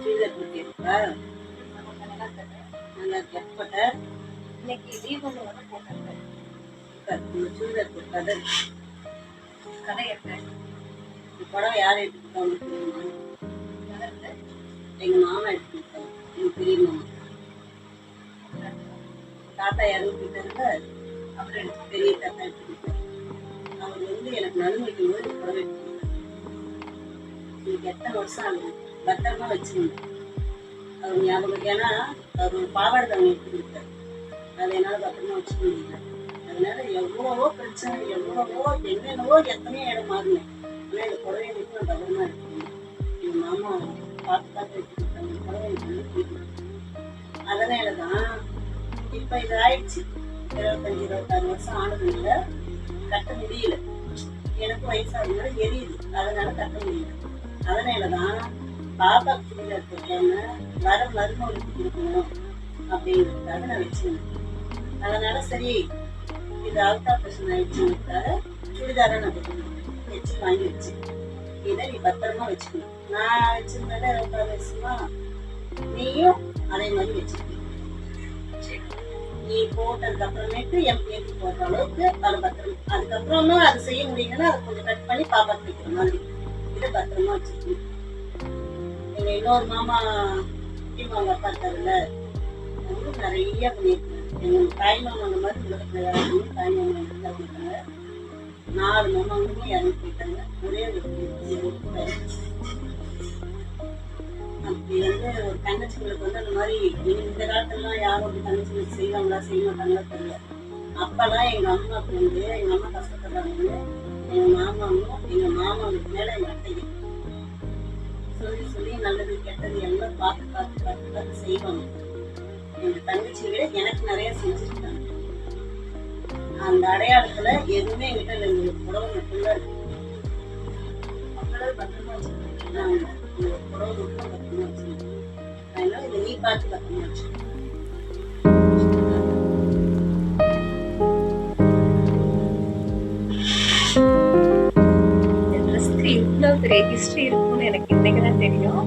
சுடிதார் போட்டிருக்கா? நல்லா கெப்பட்ட இன்னைக்கு தீபம் வந்து போட்டிருக்கேன். சுடிதார் போட்டாத கடை இருக்கேன். இந்த படம் யார் எடுத்துக்கிட்டாங்க தெரியுமா? எங்க மாமா எடுத்துக்கிட்டாங்க. எங்க பெரிய மாமா. தாத்தா இறந்துட்டாங்க. அப்புறம் பெரிய தாத்தா எடுத்துக்கிட்டாரு. அவர் வந்து எனக்கு நடுமைக்கும் போது புடவை எடுத்துக்கிட்டார். எனக்கு எத்தனை வருஷம் ஆகுது, பத்திரமா வச்சுருந்தேன். அவர் ஞாபகம். ஏன்னா அவர் ஒரு பாவாடை தாங்க எடுத்து கொடுத்தாரு. அதை என்னால் பத்திரமா வச்சுக்க முடியல. அதனால எவ்வளவோ பிரச்சனை, எவ்வளவோ என்னென்னவோ எத்தனையோ இடம் மாறினேன். ஆனால் இந்த புடவை மட்டும் நான் பத்திரமா எடுத்துக்கணும். எங்கள் மாமா பார்த்து பார்த்து எடுத்துக்கிட்டாங்க. புடவை எனக்கு பிடிக்கும். அதனால தான் இப்போ இது ஆயிடுச்சு. 25-26 வருஷம் ஆனதுனால கட்ட முடியல. எனக்கு வயசாகுதுனால எரியுது. அதனால கட்ட முடியல. அதனாலதான் பாப்பா சுடிதார் தைக்காம வர மருமகளுக்கு கொடுக்கணும் அப்படிங்கிறதுக்காக நான் வச்சிருந்தேன். அதனால சரி, இது அவுட் ஆஃப் ஃபேஷன் ஆயிடுச்சுங்கிறதுக்காக சுடிதாரை நான் வச்சு வாங்கி வச்சேன். இதை நீ பத்திரமா வச்சுக்கணும். நான் வச்சிருந்தத 6 வருஷமா நீயும் அதே மாதிரி வச்சுக்கணும். நீ போட்டதுக்கு அப்புறமேட்டு என் பேருக்கு போடுற அளவுக்கு அதை பத்திரம். அதுக்கப்புறமா அது செய்ய முடியுங்கன்னா அதை கொஞ்சம் கட் பண்ணி பாப்பா தைக்கிற மாதிரி இதை பத்திரமா வச்சுக்கணும். எங்க இன்னொரு மாமா அவங்க அப்பா இருக்காருல்ல, அவங்களும் நிறைய பண்ணியிருக்காங்க. எங்க தாய் மாமா அந்த மாதிரி உலகத்துல யாரும் தாய் மாமா இருக்காங்க. 4 மாமாங்களும் இறங்கி போயிட்டாங்க. ஒரே ஒரு அப்படி வந்து ஒரு தங்கச்சிங்களுக்கு வந்து அந்த மாதிரி இந்த காலத்துலாம் யாரும் அப்படி தங்கச்சிங்களுக்கு செய்வாங்களா செய்ய மாட்டாங்களா தெரியல. அப்பெல்லாம் எங்க அம்மாவுக்கு வந்து எங்க அம்மா கஷ்டப்படுறாங்க. எங்க மாமாவும் எங்க மாமாவுக்கு மேல எங்க அத்தையும் சொல்லி சொல்லி நல்லது கெட்டது எல்லாம் பார்த்து பார்த்து பார்த்து பார்த்து செய்வாங்க. எங்க தங்கச்சிங்க எனக்கு நிறைய செஞ்சிருக்காங்க. அந்த அடையாளத்துல எதுவுமே எங்கிட்ட இல்லை. எங்களுக்கு புடவை மட்டும்தான் இருக்கு. அவ்வளவு பத்திரமா வச்சிருக்காங்க. புடவை மட்டும் பத்திரமா வச்சிருக்கேன். அதனால இதை நீ பார்த்து பத்திரமா வச்சிருக்க. இவ்வளவு பெரிய ஹிஸ்டரி இருக்கும்னு எனக்கு இன்னைக்குதான் தெரியும்.